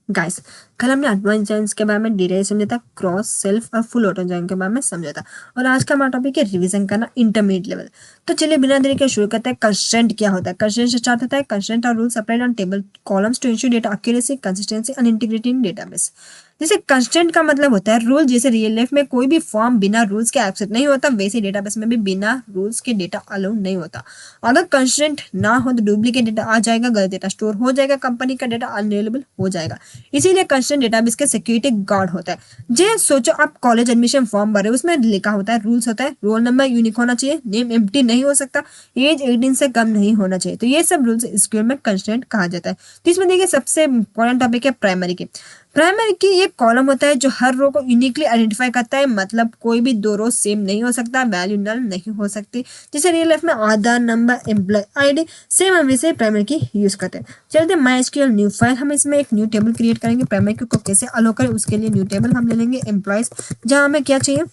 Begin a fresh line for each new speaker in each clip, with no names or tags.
Guys, कल हमने advance joins के बारे में डिटेल समझा था, क्रॉस, सेल्फ और फुल ऑटो जॉइन के बारे में समझा था। और आज का हमारा टॉपिक है रिवीजन करना इंटरमीडिएट लेवल। तो चलिए बिना देरी के शुरू करते हैं। कंस्ट्रेंट क्या होता है? कंस्ट्रेंट से स्टार्ट होता है। कंस्ट्रेंट और rules applied on table columns to ensure data accuracy, consistency and integrity in database. जैसे कंस्ट्रेंट का मतलब होता है रूल। जैसे रियल लाइफ में कोई भी फॉर्म बिना रूल्स के एक्सेप्ट नहीं होता, वैसे डेटाबेस में भी बिना रूल्स के डेटा अलाउ नहीं होता। अगर कंस्ट्रेंट ना हो तो डुप्लीकेट डेटा आ जाएगा, गलत डेटा स्टोर हो जाएगा, कंपनी का डेटा अनअवेलेबल हो जाएगा। इसीलिए कंस्ट्रेंट डेटाबेस के सिक्योरिटी गार्ड होता है। जे सोचो आप कॉलेज एडमिशन फॉर्म भरे, उसमें लिखा होता है, रूल्स होता है, रोल नंबर यूनिक होना चाहिए, नेम एम्प्टी नहीं हो सकता, एज 18 से कम नहीं होना चाहिए। तो ये सब रूल्स स्क्यूर में कंस्ट्रेंट कहा जाता है। तो इसमें देखिए सबसे इंपॉर्टेंट टॉपिक है प्राइमरी की। प्राइमरी की एक कॉलम होता है जो हर रो को यूनिकली आइडेंटिफाई करता है। मतलब कोई भी दो रो सेम नहीं हो सकता, वैल्यू नल नहीं हो सकती। जैसे रियल लाइफ में आधार नंबर, एम्प्लॉय आईडी सेम, हम इसे प्राइमरी की यूज करते हैं। चलते MySQL न्यू फाइल, हम इसमें एक न्यू टेबल क्रिएट करेंगे। प्राइमरी की को कैसे अलो करें उसके लिए न्यू टेबल हम ले लेंगे एम्प्लॉयज, जहाँ हमें क्या चाहिए,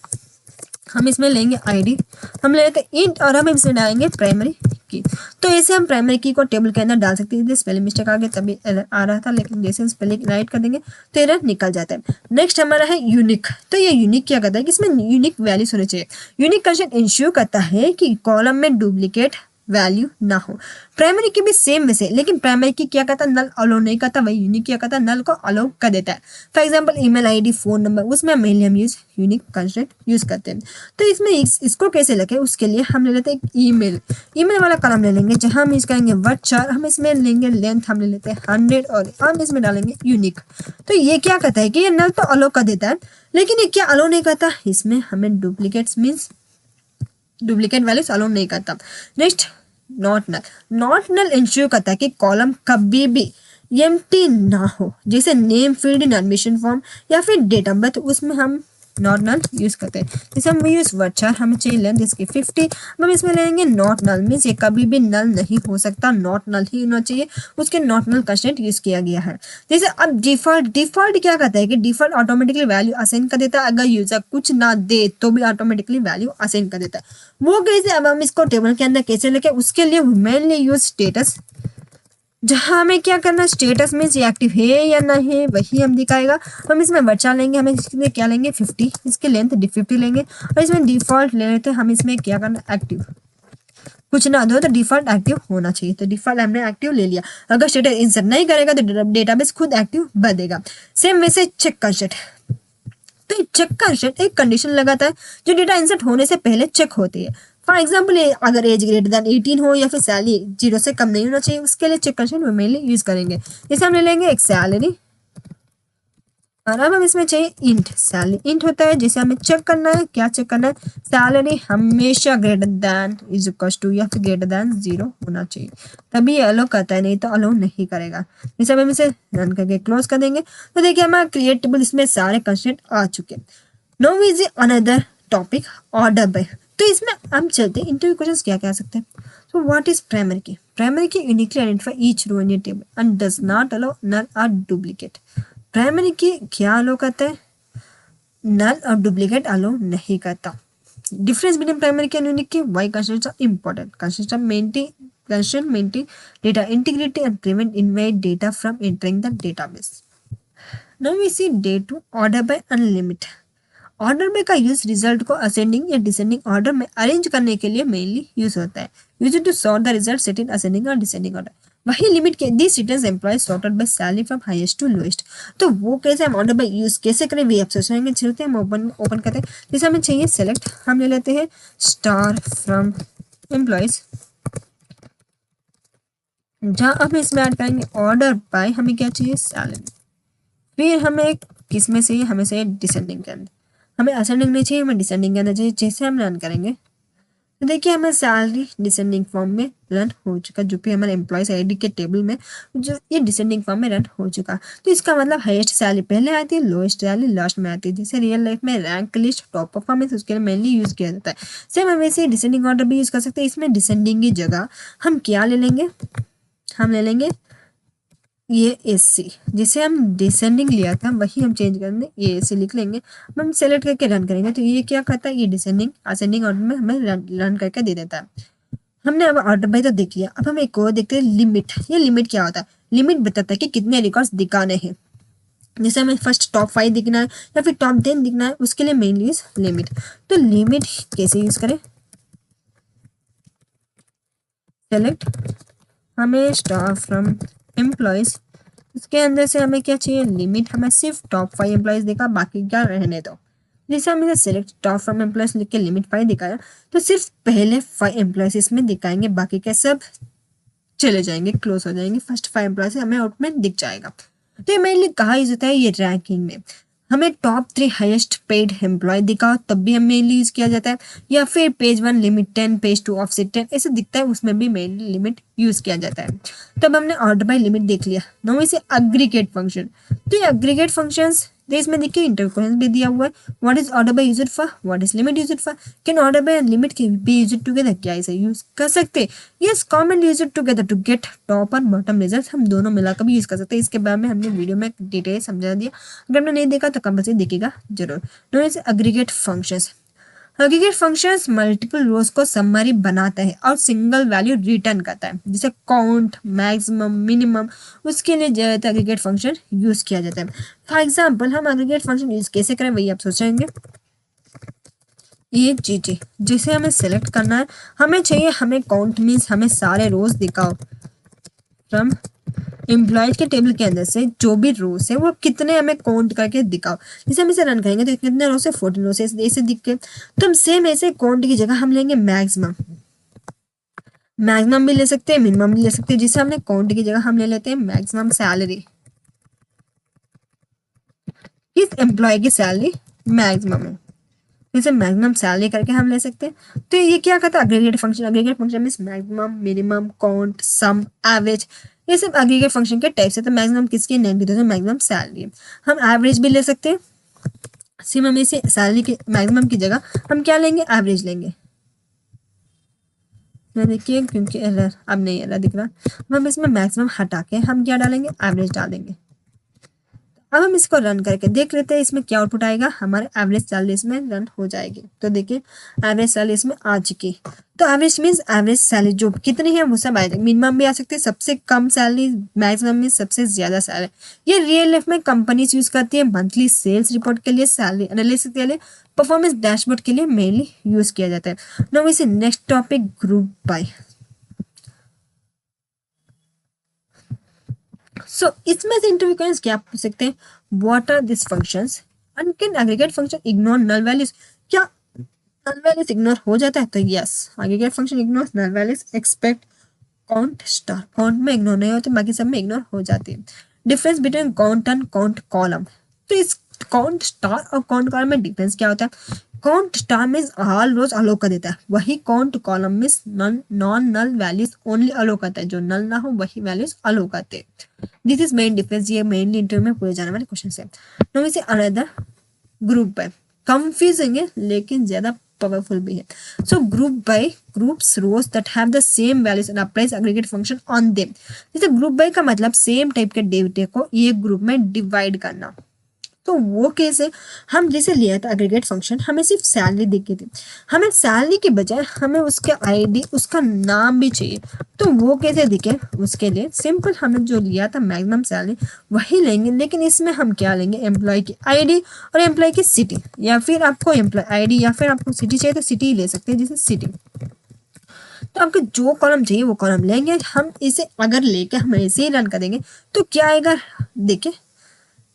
हम इसमें लेंगे आईडी, हम ले लेते हैं इंट और हम इसमें डालेंगे प्राइमरी की। तो ऐसे हम प्राइमरी की को टेबल के अंदर डाल सकते हैं। स्पेलिंग मिस्टेक आ गया तभी एरर आ रहा था, लेकिन जैसे स्पेलिंग राइट कर देंगे तो एरर निकल जाता है। नेक्स्ट हमारा है यूनिक। तो ये यूनिक क्या करता है कि इसमें यूनिक वैल्यूज होने चाहिए। यूनिक कंसेप्ट इंश्योर करता है कि कॉलम में डुप्लीकेट वैल्यू ना हो। प्राइमरी की भी सेम वैसे, लेकिन प्राइमरी की क्या करता है, नल अलो नहीं करता, वही यूनिक क्या करता है, नल को अलो कर देता है। For example email ID, phone number, उसमें मेनली हम यूनिक कंसेप्ट यूज करते हैं। तो इसमें इसको कैसे लगे उसके लिए हम ले लेते हैं ईमेल। ईमेल वाला कॉलम ले लेंगे, जहां हम यूज करेंगे वर्ड चार, हम इसमें लेंगे लेंथ, हम ले लेते हैं 100 और हम इसमें डालेंगे यूनिक। तो ये क्या करता है कि ये नल तो अलो कर देता है, लेकिन ये क्या अलो नहीं करता, इसमें हमें duplicates means duplicate values allow नहीं करता। Next not null. Not null ensure करता है कि कॉलम कभी भी एम्प्टी ना हो। जैसे नेम फील्ड इन एडमिशन फॉर्म या फिर डेट ऑफ बर्थ, उसमें हम नॉट नल यूज करते हैं। जैसे हम यूज वर्चर, हमें चाहिए लेंथ इसकी 50, हम इसमें लेंगे नॉट नल मीन्स ये कभी भी नल नहीं हो सकता, नॉट नल ही होना चाहिए, उसके नॉट नल कंस्ट्रेंट यूज किया गया है। जैसे अब डिफॉल्ट, डिफॉल्ट क्या करता है कि डिफॉल्ट ऑटोमेटिकली वैल्यू असाइन कर देता है। अगर यूजर कुछ ना दे तो भी ऑटोमेटिकली वैल्यू असाइन कर देता है। वो कैसे, अब हम इसको टेबल के अंदर कैसे लेके, उसके लिए मेनली यूज स्टेटस, जहां हमें क्या करना, स्टेटस में ये एक्टिव है या नहीं है वही हम दिखाएगा। हम इसमें बचा लेंगे, हमें इसमें क्या लेंगे 50, इसके लेंथ 50 लेंगे और इसमें डिफॉल्ट ले लेते हैं। हम इसमें क्या करना, एक्टिव, कुछ ना दो तो डिफॉल्ट एक्टिव होना चाहिए। तो डिफॉल्ट हमने एक्टिव ले लिया। अगर स्टेटस इंसर्ट नहीं करेगा तो डेटाबेस खुद एक्टिव कर देगा। सेम वैसे चेक कंसेप्ट। तो चेक कंसेप्ट एक कंडीशन लगाता है जो डेटा इंसर्ट होने से पहले चेक होती है। फॉर एग्जाम्पल अगर एज ग्रेटर देन 18 हो या फिर सैलरी 0 से कम नहीं होना चाहिए, उसके लिए चेक कंसेप्ट मेनली यूज करेंगे। जैसे हम ले लेंगे एक सैलरी और अब हम इसमें चाहिए इंट। सैलरी इंट होता है, जिसे हमें चेक करना है, क्या चेक करना है, सैलरी हमेशा greater than is equal to या फिर ग्रेटर देन 0 होना चाहिए, तभी ये अलो करता है, नहीं तो अलो नहीं करेगा। जैसे हम इसे रन करके क्लोज कर देंगे तो देखिए हमारा क्रिएटेबल इसमें सारे कंस्ट्रेंट आ चुके हैं। Now is another topic order by. तो इसमें हम चलते हैं इंटरव्यू क्वेश्चंस क्या कह सकते हैं। So what is primary key? Primary key uniquely identify each row in your table and does not allow null or duplicate. Primary की क्या अलो करता है, नल और डुप्लीकेट अलो नहीं करता। Difference between primary key and unique key, why constraints are important. Constraints maintain data integrity and prevent invalid data from entering the database. Now we see day two order by and limit. Order by का use result को ascending या descending order में arrange करने के लिए mainly use होता है। Use to sort the result set in ascending और डिसेंडिंग ऑर्डर। वही लिमिट के this returns employ sorted by salary from highest to lowest. तो वो कैसे हम ऑर्डर बाय यूज कैसे करें, वे आप सोचेंगे। चलते हैं हम ओपन करते हैं। जैसे हमें चाहिए सेलेक्ट, हम ले लेते हैं स्टार फ्रॉम एम्प्लॉयज, जहां हम इसमें ऐड करेंगे ऑर्डर बाय, हमें क्या चाहिए सैलरी। फिर हमें किस में चाहिए, हमें चाहिए डिसेंडिंग के अंदर, हमें असेंडिंग नहीं चाहिए, हमें डिसेंडिंग के अंदर चाहिए। जैसे हम रन करेंगे तो देखिए हमें सैलरी डिसेंडिंग फॉर्म में रन हो चुका, जो भी हमारे एम्प्लॉयज आईडी के टेबल में जो ये डिसेंडिंग फॉर्म में रन हो चुका। तो इसका मतलब हाईएस्ट सैलरी पहले आती है, लोएस्ट सैलरी लास्ट में आती है। जैसे रियल लाइफ में रैंक लिस्ट टॉप परफॉर्मेंस उसके लिए मेनली यूज किया जाता है। सेम हम वैसे डिसेंडिंग ऑर्डर भी यूज कर सकते हैं। इसमें डिसेंडिंग की जगह हम क्या ले लेंगे, हम ले लेंगे ये एससी, जिसे हम डिसेंडिंग लिया था वही हम चेंज करेंगे, ये एससी लिख लेंगे। हम सेलेक्ट करके रन करेंगे तो ये क्या करता है, ये डिसेंडिंग असेंडिंग ऑर्डर में हमें रन करके दे देता है। हमने अब ऑर्डर बाय तो देख लिया, अब हम एक और देखते हैं लिमिट। ये लिमिट क्या होता है, लिमिट बताता है कि कितने रिकॉर्ड्स दिखाने हैं। जैसे हमें फर्स्ट टॉप 5 दिखना है या फिर टॉप 10 दिखना है, उसके लिए मेनली इज लिमिट। तो लिमिट कैसे यूज करें, सेलेक्ट हमें स्टार फ्रॉम एम्प्लॉयज, इसके अंदर से हमें क्या चाहिए, लिमिट, हमें सिर्फ टॉप 5 एम्प्लॉयज दिखा, बाकी क्या रहने दो। जैसे हमने सेलेक्ट टॉप फ्रॉम एम्प्लॉयज लिख के लिमिट 5 दिखाया, तो सिर्फ पहले 5 एम्प्लॉयज इसमें दिखाएंगे, बाकी के सब चले जाएंगे, क्लोज हो जाएंगे, फर्स्ट 5 एम्प्लॉयज हमें आउटपुट दिख जाएगा। तो ये मेनली कहाँ यूज होता है, ये रैंकिंग में हमें टॉप 3 हाईएस्ट पेड एम्प्लॉय दिखाओ तब भी हमें मेनली यूज किया जाता है, या फिर पेज 1 लिमिट 10, पेज 2 ऑफसेट 10 ऐसे दिखता है, उसमें भी मेनली लिमिट यूज किया जाता है। तब हमने ऑर्डर बाय लिमिट देख लिया। नाउ इसे एग्रीगेट फंक्शन, तो ये एग्रीगेट फंक्शंस इसमें देखिए इंटरकोरेंस भी दिया हुआ है, what is order by used for, what is limit used for, can order by and limit के बी यूज्ड टुगेदर, क्या इसे यूज कर सकते, yes common used together to get top और बॉटम रिजल्ट, हम दोनों मिलाकर भी यूज कर सकते हैं। इसके बारे में हमने वीडियो में डिटेल समझा दिया, अगर आपने नहीं देखा तो कंपल्सरी देखिएगा जरूर। Now is aggregate functions, aggregate functions multiple rows को समरी बनाता है और सिंगल वैल्यू रिटर्न करता है, जैसे काउंट, मैक्सिमम, मिनिमम, उसके लिए ज्यादातर एग्रीगेट फंक्शन यूज किया जाता है। फॉर एग्जांपल हम एग्रीगेट फंक्शन यूज कैसे करें वही आप सोचेंगे। ये चीजें जैसे हमें सेलेक्ट करना है, हमें चाहिए, हमें काउंट मीन्स हमें सारे रोज दिखाओ फ्रॉम एम्प्लॉयज के टेबल के अंदर से जो भी रोज है वो कितने हमें काउंट करके दिखाओ। जैसे हम इसे रन करेंगे तो कितने रोज है, 14 रोज है, ऐसे दिख के। तो हम सेम ऐसे काउंट की जगह हम लेंगे मैक्सिमम, मैक्सिमम भी ले सकते हैं, मिनिमम भी ले सकते हैं। जिसे हमने काउंट की जगह हम ले लेते हैं मैक्सिमम सैलरी, किस एम्प्लॉय की सैलरी मैक्सिमम है, इसे मैक्सिमम सैलरी करके हम ले सकते हैं। तो ये क्या कहता है, aggregate function. Aggregate function means maximum, minimum, count, sum, average, ये सब एग्रीगेट फंक्शन के टाइप्स है। तो मैक्सिमम किसकी, नेम की मैक्सिमम सैलरी। हम एवरेज भी ले सकते हैं, सिम हम इसे सैलरी के मैक्सिमम की जगह हम क्या लेंगे, एवरेज लेंगे। देखिए क्योंकि एरर अब नहीं एरर दिख रहा, हम इसमें मैक्सिमम हटा के हम क्या डालेंगे, एवरेज डाल देंगे। अब हम इसको रन करके देख लेते हैं इसमें क्या आउटपुट आएगा, हमारे एवरेज सैलरी इसमें रन हो जाएगी। तो देखिए एवरेज सैलरी इसमें आ चुकी। तो एवरेज मीन्स एवरेज सैलरी जो कितनी है वो सब आ जाएगी। मिनिमम भी आ सकते हैं, सबसे कम सैलरी, मैक्सिमम मीन्स सबसे ज्यादा सैलरी। ये रियल लाइफ में कंपनीज यूज करती है मंथली सेल्स रिपोर्ट के लिए, सैलरी एनालिसिस के लिए, परफॉर्मेंस डैशबोर्ड के लिए मेनली यूज किया जाता है। नाउ इसे next topic group by. So इसमें से इंटरव्यू क्वेश्चंस क्या पूछ सकते हैं, what are this functions and can aggregate function ignore null values, क्या नल वैल्यूज इग्नोर हो जाता है, तो yes aggregate function ignore null values expect count star, count में इग्नोर नहीं होते, बाकी सब में इग्नोर हो जाती है। Difference between count and count column, तो इस काउंट स्टार और काउंट कॉलम में डिफरेंस क्या होता है, count star means all rows allow कर देता है, वही count column means non null values only allow करता है, जो नल ना हो वही वैल्यूज अलो करते हैं। दिस इज मेन डिफरेंस, ये मेनली इंटरव्यू में पूछे जाने वाले क्वेश्चन है। नाउ इसे अनदर ग्रुप बाय, कंफ्यूजिंग है लेकिन ज्यादा पावरफुल भी है। So group by groups rows that have the same values and applies aggregate function on them. जैसे ग्रुप बाय का मतलब सेम टाइप के डेटा को एक ग्रुप में डिवाइड करना। तो वो कैसे, हम जैसे लिया था एग्रीगेट फंक्शन, हमें सिर्फ सैलरी दिखी थी, हमें सैलरी के बजाय हमें उसके आईडी, उसका नाम भी चाहिए। तो वो कैसे दिखे, उसके लिए सिंपल हमें जो लिया था मैक्सिमम सैलरी वही लेंगे, लेकिन इसमें हम क्या लेंगे, एम्प्लॉय की आईडी और एम्प्लॉय की सिटी, या फिर आपको एम्प्लॉय आईडी या फिर आपको सिटी चाहिए तो सिटी ही ले सकते हैं, जैसे सिटी। तो आपको जो कॉलम चाहिए वो कॉलम लेंगे। हम इसे अगर लेके हम ऐसे ही रन करेंगे तो क्या आएगा, देखिए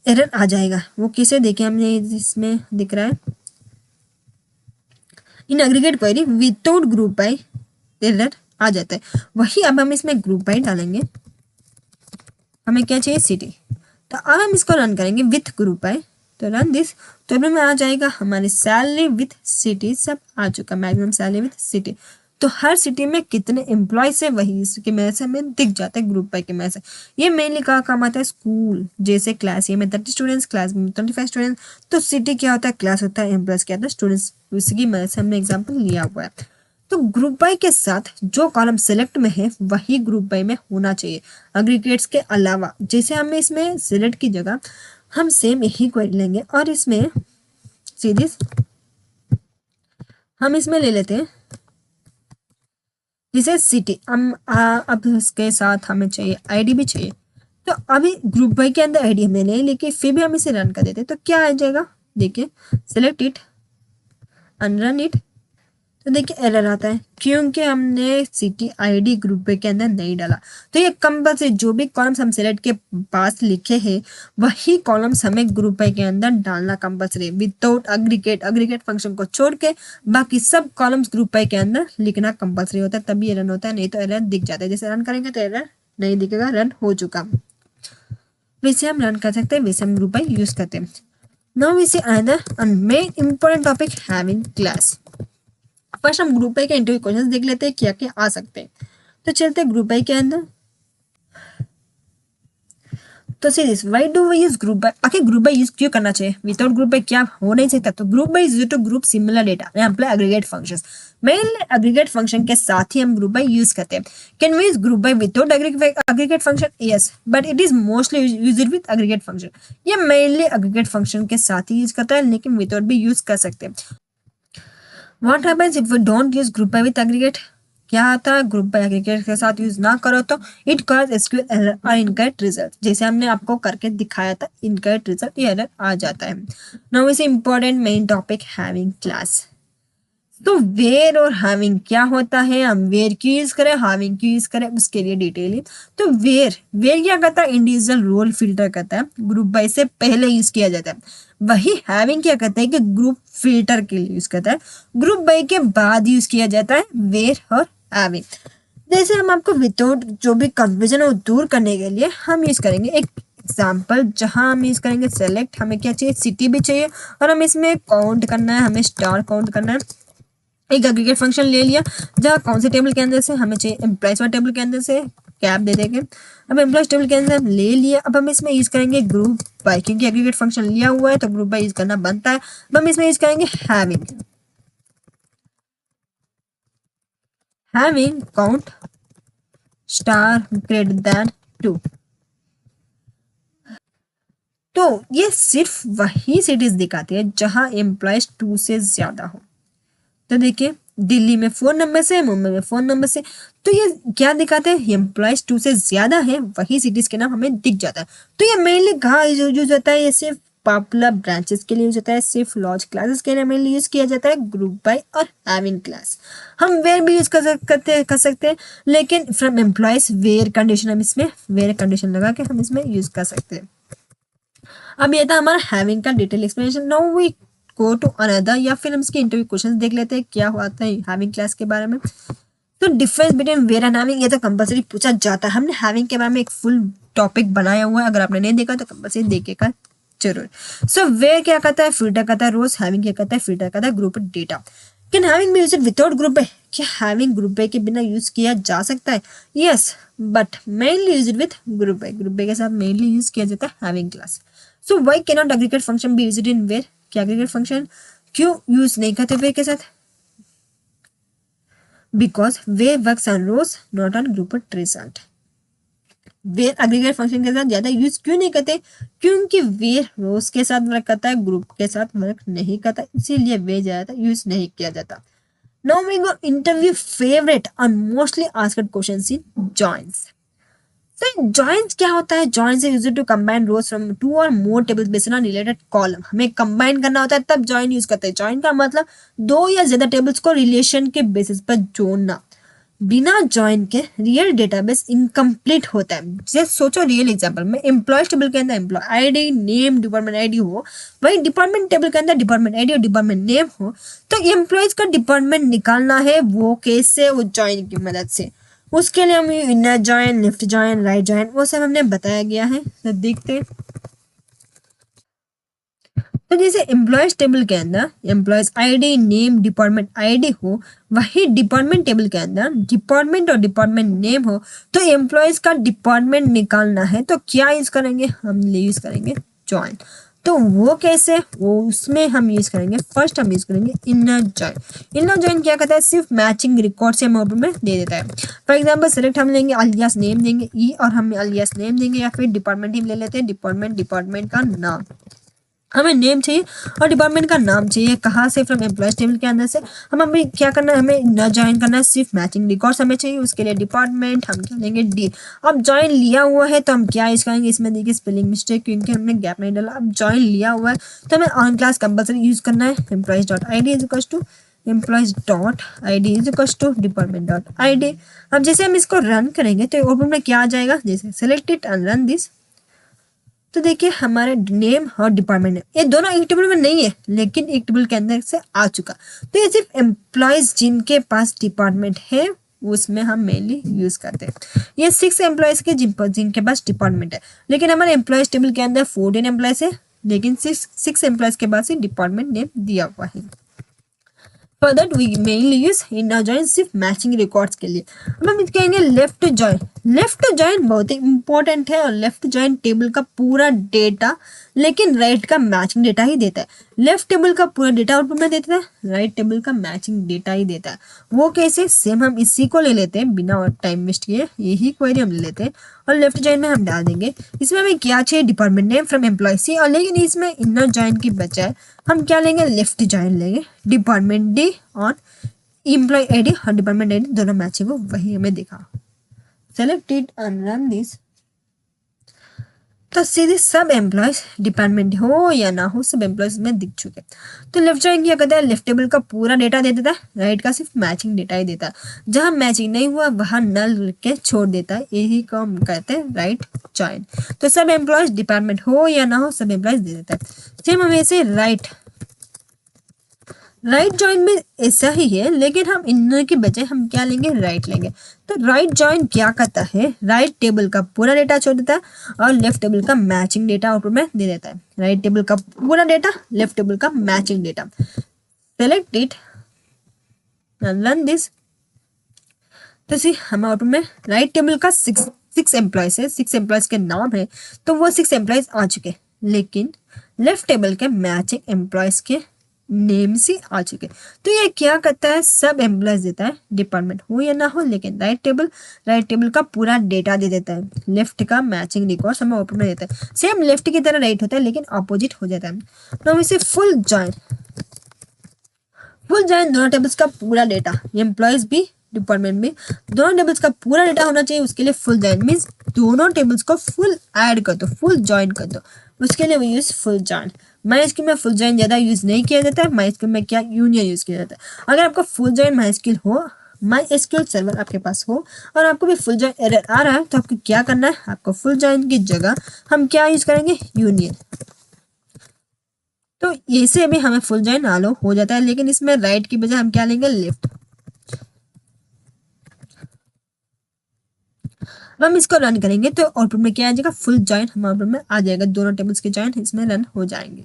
एरर आ जाएगा। वो किसे देखे हमने, इसमें दिख रहा है in aggregate query without group by, error आ जाता है। वही अब हम इसमें ग्रुप बाय डालेंगे, हमें क्या चाहिए, सिटी। तो अब हम इसको रन करेंगे विथ ग्रुप बाय, तो रन दिस, तो अब में आ जाएगा हमारी सैलरी विथ सिटी, सब आ चुका, मैक्सिमम सैलरी विथ सिटी। तो हर सिटी में कितने एम्प्लॉयज है वही इसके में से हमें दिख जाता है ग्रुप बाय के में से। ये मेनली कहाँ काम आता है, स्कूल, जैसे क्लास ए में 30 स्टूडेंट्स, क्लास में 25 स्टूडेंट्स। तो सिटी क्या होता है, क्लास होता है, एम्प्लॉयज क्या होता है, स्टूडेंट्स। इसकी मदद से हमने एग्जाम्पल लिया हुआ है। तो ग्रुप बाय के साथ जो कॉलम सिलेक्ट में है वही ग्रुप बाय में होना चाहिए, एग्रीगेट्स के अलावा। जैसे हमें इसमें सिलेक्ट की जगह हम सेम यही क्वेरी लेंगे और इसमें सीधे हम इसमें ले लेते हैं जैसे सिटी। हम अब इसके साथ हमें चाहिए आईडी भी चाहिए, तो अभी ग्रुप बाई के अंदर आईडी हमने नहीं लिखी, फिर भी हम इसे रन कर देते तो क्या आ जाएगा, देखिए सेलेक्ट इट, अनरन इट, तो देखिए एरर आता है क्योंकि हमने सिटी आईडी ग्रुप पे के अंदर नहीं डाला। तो ये कंपल्सरी जो भी कॉलम्स हम सेलेक्ट के पास लिखे हैं वही कॉलम्स हमें ग्रुप पे के अंदर डालना कंपल्सरी, विदाउट अग्रीगेट फंक्शन को छोड़ के बाकी सब कॉलम्स ग्रुप पे के अंदर लिखना कंपल्सरी होता है, तभी ये रन होता है, नहीं तो एरर दिख जाता है। जैसे रन करेंगे तो एरर नहीं दिखेगा, रन हो चुका। वैसे हम रन कर सकते हैं, वैसे हम ग्रुप बाई यूज करते हैं। Now we see another main important topic, having class. First हम ग्रुप बाई के इंटरव्यू क्वेश्चंस देख लेते हैं क्या क्या आ सकते हैं। तो चलते हैं ग्रुप बाई के अंदर। तो see this, why do we use group by, आखिर ग्रुप बाय यूज क्यों करना चाहिए, विदाउट ग्रुप बाय क्या हो नहीं सकता। तो group by use to group similar data and apply aggregate functions, mainly aggregate function के साथ ही हम ग्रुप बाय यूज करते हैं। Can we use group by without aggregate function, yes, but it is mostly used with aggregate function. ये mainly aggregate function के साथ ही use करता है, लेकिन विदाउट भी यूज कर सकते हैं। What happens if we don't use group by with aggregate, क्या आता है ग्रुप बाय एग्रीगेट के साथ यूज ना करो तो इट कॉज एसक्यूएल एरर और इनकरेक्ट रिजल्ट, जैसे हमने आपको करके दिखाया था इनकरेक्ट रिजल्ट, ये एरर आ जाता है। Now is important main topic, having class. तो वेयर और हैविंग क्या होता है, हम वेयर क्यों यूज करें, हैविंग क्यों यूज करें, उसके लिए डिटेल। तो वेयर क्या करता है, इंडिविजुअल रोल फिल्टर करता है, ग्रुप बाय से पहले यूज किया जाता है। वही हैविंग क्या करता है कि ग्रुप फिल्टर के लिए यूज करता है, ग्रुप बाय के बाद यूज किया जाता है वेयर और हैविंग। जैसे हम आपको विदाउट जो भी कंफ्यूजन है दूर करने के लिए हम यूज करेंगे एक एग्जाम्पल, जहां हम यूज करेंगे सेलेक्ट, हमें क्या चाहिए, सिटी भी चाहिए और हमें इसमें काउंट करना है, हमें स्टार काउंट करना है। एक एग्रीगेट फंक्शन ले लिया जहाँ कौन से टेबल के अंदर से हमें चाहिए, एम्प्लॉयज वाले टेबल के अंदर से कैप दे देंगे। अब एम्प्लॉयज टेबल के अंदर ले लिया, अब हम इसमें यूज करेंगे ग्रुप बाय, क्योंकि एग्रीगेट फंक्शन लिया हुआ है तो ग्रुप बाय यूज करना बनता है। अब हम इसमें यूज करेंगे having count star greater than 2। तो ये सिर्फ वही सिटीज दिखाती है जहां एम्प्लॉयज 2 से ज्यादा हो। तो देखिए दिल्ली में 4 नंबर से, मुंबई में 4 नंबर से, तो ये क्या दिखाते हैं, एम्प्लॉयज 2 से ज्यादा है वही सिटीज के नाम हमें दिख जाता है। तो ये मेनली कहाँ यूज होता है, ये सिर्फ पॉपुलर ब्रांचेस के लिए यूज होता है, सिर्फ लॉज क्लासेस के लिए मेनली यूज किया जाता है ग्रुप बाय और हैविंग क्लास। हम वेयर भी यूज कर सकते हैं, लेकिन फ्रॉम एम्प्लॉयज वेयर कंडीशन, हम इसमें वेयर कंडीशन लगा के हम इसमें यूज कर सकते हैं। अब ये था हमारा हैविंग का detail explanation. Now we go to another, या फिर हम इसके इंटरव्यू क्वेश्चन देख लेते हैं क्या होता है हैविंग क्लास के बारे में। तो difference between where and having, ये तो कंपलसरी पूछा जाता है। हमने हैविंग के बारे में एक फुल टॉपिक बनाया हुआ है, अगर आपने नहीं देखा तो कंपलसरी देखेगा जरूर। सो वेयर क्या करता है, फिल्टर करता है रोज, हैविंग क्या करता है, फिल्टर करता है group data. Can having be used without group by, क्या हैविंग ग्रुप बाय के बिना यूज किया जा सकता है, yes, but mainly used with group by, group by के साथ मेनली यूज किया जाता है having class. So why can not aggregate function be used in where, क्या एग्रीगेट फंक्शन क्यों यूज नहीं करते वेयर के साथ, because where works on rows not on group result. Where aggregate function के साथ ज्यादा यूज क्यों नहीं करते, क्योंकि वेयर रोज के साथ वर्क करता है, ग्रुप के साथ वर्क नहीं करता, इसीलिए वेयर ज्यादा यूज नहीं किया जाता। Now we go interview favourite और mostly asked questions in joins. तो जॉइंस क्या होता है, joins is used to combine rows from 2 और more tables based on related column. हमें कंबाइन करना होता है तब जॉइन यूज करते हैं। जॉइन का मतलब 2 या ज्यादा टेबल्स को रिलेशन के बेसिस पर जोड़ना। बिना जॉइन के रियल डेटाबेस इनकम्प्लीट होता है। जैसे सोचो रियल एग्जांपल में एम्प्लॉयज टेबल के अंदर employee ID name department ID हो, वही डिपार्टमेंट टेबल के अंदर डिपार्टमेंट आईडी और डिपार्टमेंट नेम हो, तो एम्प्लॉयज का डिपार्टमेंट निकालना है, वो कैसे, वो जॉइन की मदद से। उसके लिए हमें inner join, left join, right join, वो सब हमने बताया गया है। तो देखते हैं। तो जैसे एम्प्लॉयज टेबल के अंदर employees ID name department ID हो, वही डिपार्टमेंट टेबल के अंदर डिपार्टमेंट और डिपार्टमेंट नेम हो, तो एम्प्लॉयज का डिपार्टमेंट निकालना है तो क्या यूज करेंगे, हम यूज करेंगे जॉइन। तो वो कैसे, वो उसमें हम यूज करेंगे, फर्स्ट हम यूज करेंगे इनर जॉइन। इनर जॉइन क्या करता है, सिर्फ मैचिंग रिकॉर्ड से हमें में दे देता है। फॉर एग्जांपल सेलेक्ट हम लेंगे अलियास नेम देंगे ई, और हम अलियास नेम देंगे, या फिर डिपार्टमेंट ही ले लेते हैं डिपार्टमेंट का नाम। हमें नेम चाहिए और डिपार्टमेंट का नाम चाहिए। कहाँ से? फ्रॉम एम्प्लॉयज टेबल के अंदर से। हमें क्या करना है? हमें न ज्वाइन करना है, सिर्फ मैचिंग रिकॉर्ड्स हमें चाहिए। उसके लिए डिपार्टमेंट हम क्या लेंगे? डी। अब ज्वाइन लिया हुआ है तो हम क्या यूज करेंगे? इसमें देखिए स्पेलिंग मिस्टेक क्योंकि हमने गैप नहीं डाला। अब ज्वाइन लिया हुआ है तो हमें ऑन क्लास कंपल्सरी यूज करना है। Employees dot I D is equal to employees dot I D is equal to department dot I D. अब जैसे हम इसको रन करेंगे तो आउटपुट में क्या आ जाएगा? जैसे select it and run this, तो देखिए हमारे नेम और डिपार्टमेंट ये दोनों एक टेबल में नहीं है, लेकिन एक टेबल के अंदर से आ चुका। तो ये सिर्फ एम्प्लॉयज जिनके पास डिपार्टमेंट है उसमें हम मेनली यूज करते हैं। ये 6 एम्प्लॉयज के जिनके पास डिपार्टमेंट है, लेकिन हमारे एम्प्लॉयज टेबल के अंदर 14 एम्प्लॉयज है, लेकिन 6 एम्प्लॉयज के पास ही डिपार्टमेंट नेम दिया हुआ है। For that we mainly use inner join सिर्फ मैचिंग रिकॉर्ड्स के लिए। अब हम कहेंगे लेफ्ट जॉइन। लेफ्ट जॉइन बहुत ही इंपॉर्टेंट है और लेफ्ट जॉइन टेबल का पूरा डेटा लेकिन राइट का मैचिंग डेटा ही देता है। लेफ्ट टेबल का पूरा डेटा आउटपुट में देता है, राइट टेबल का मैचिंग डेटा ही देता है। वो कैसे? सेम हम इसी को ले लेते हैं बिना टाइम वेस्ट किए, यही क्वेरी हम ले लेते हैं और लेफ्ट जॉइन में हम डाल देंगे। इसमें हमें क्या चाहिए? Department name from employ C, और लेकिन इसमें इनर जॉइन की बजाय हम क्या लेंगे? लेफ्ट जॉइन लेंगे। डिपार्टमेंट डी और एम्प्लॉय आईडी और डिपार्टमेंट आईडी दोनों मैचिंग हो, वही हमें दिखा। Select it and run this, तो सीधे सब एम्प्लॉयज डिपार्टमेंट हो या ना हो सब एम्प्लॉयज में दिख चुके। तो लेफ्ट जॉइन क्या करता है? लेफ्ट टेबल का पूरा डेटा दे देता है, राइट का सिर्फ मैचिंग डेटा ही देता है। जहां मैचिंग नहीं हुआ वहां नल लिख के छोड़ देता है, यही को हम कहते हैं राइट जॉइन। तो सब एम्प्लॉयज डिपार्टमेंट हो या ना हो सब एम्प्लॉयज दे देता है। सेम हमें से राइट जॉइन में ऐसा ही है, लेकिन हम इनर के बजाय हम क्या लेंगे? राइट लेंगे। तो राइट जॉइन क्या करता है? राइट टेबल का पूरा डेटा छोड़ देता है और लेफ्ट टेबल का मैचिंग डेटा आउटपुट में दे देता है। राइट टेबल का पूरा डेटा, लेफ्ट टेबल का matching data. Select it and run this, तो सी हमें आउटपुट में राइट टेबल का सिक्स एम्प्लॉयज है, 6 एम्प्लॉयज के नाम है, तो वो 6 एम्प्लॉयज आ चुके, लेकिन लेफ्ट टेबल के मैचिंग एम्प्लॉयज के नेम से आ चुके। तो ये क्या करता है? सब एम्प्लॉयज देता है, डिपार्टमेंट हो या ना हो, लेकिन राइट टेबल का पूरा डेटा दे देता है। लेफ्ट का मैचिंग रिकॉर्ड हमें आउटपुट में देता है। सेम लेफ्ट की तरह राइट होता है लेकिन अपोजिट हो जाता है। तो हम इसे फुल जॉइन दोनों टेबल्स का पूरा डेटा, एम्प्लॉयज भी डिपार्टमेंट में दोनों टेबल्स का पूरा डेटा होना चाहिए। उसके लिए फुल जॉइन मीन्स दोनों टेबल्स को फुल ऐड कर दो, फुल जॉइन कर दो। उसके लिए वो यूज फुल जॉइन। MySQL में फुल जॉइन ज़्यादा यूज नहीं किया जाता है, MySQL में क्या यूनियन यूज किया जाता है। अगर आपको फुल जॉइन MySQL हो, MySQL सर्वर आपके पास हो और आपको भी फुल जॉइन एरर आ रहा है, तो आपको क्या करना है? आपको फुल जॉइन की जगह हम क्या यूज करेंगे? यूनियन। तो ऐसे भी हमें फुल जॉइन आलो हो जाता है, लेकिन इसमें राइट की बजाय हम क्या लेंगे? लेफ्ट। अब हम इसको रन करेंगे तो आउटपुट में क्या आ जाएगा? फुल जॉइन हमारे आउटपुट में आ जाएगा। दोनों टेबल्स के जॉइन इसमें रन हो जाएंगे।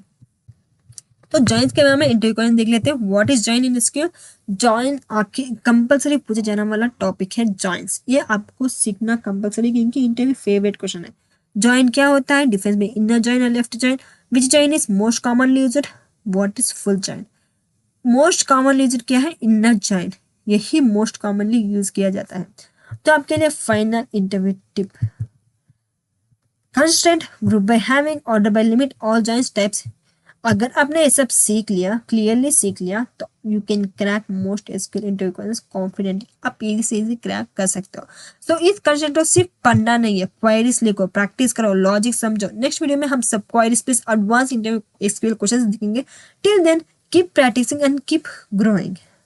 तो जॉइंस के बारे में इंटरव्यू क्वेश्चन देख लेते हैं। What is join in SQL? Join आपकी कंपलसरी पूछे जाने वाला टॉपिक है जॉइंस। ये आपको सीखना कंपलसरी क्योंकि इंटरव्यू फेवरेट क्वेश्चन है। जॉइन क्या होता है? डिफरेंस में इनर जॉइन और left join. Which join is most commonly used? What is full join? Most commonly used क्या है? इनर जॉइन, यही मोस्ट कॉमनली यूज किया जाता है। तो आपके लिए final interview tip, constraint group by having order by limit all joins types. अगर आपने ये सब सीख लिया, क्लियरली सीख लिया, तो you can crack most SQL interview questions confidently. आप इजी से इजी क्रैक कर सकते हो। सो इस कंसेप्ट को सिर्फ पढ़ना नहीं है, क्वेरीज लिखो, प्रैक्टिस करो, लॉजिक समझो। नेक्स्ट वीडियो में हम सब queries plus advance interview SQL questions देखेंगे। Till then keep practicing and keep growing.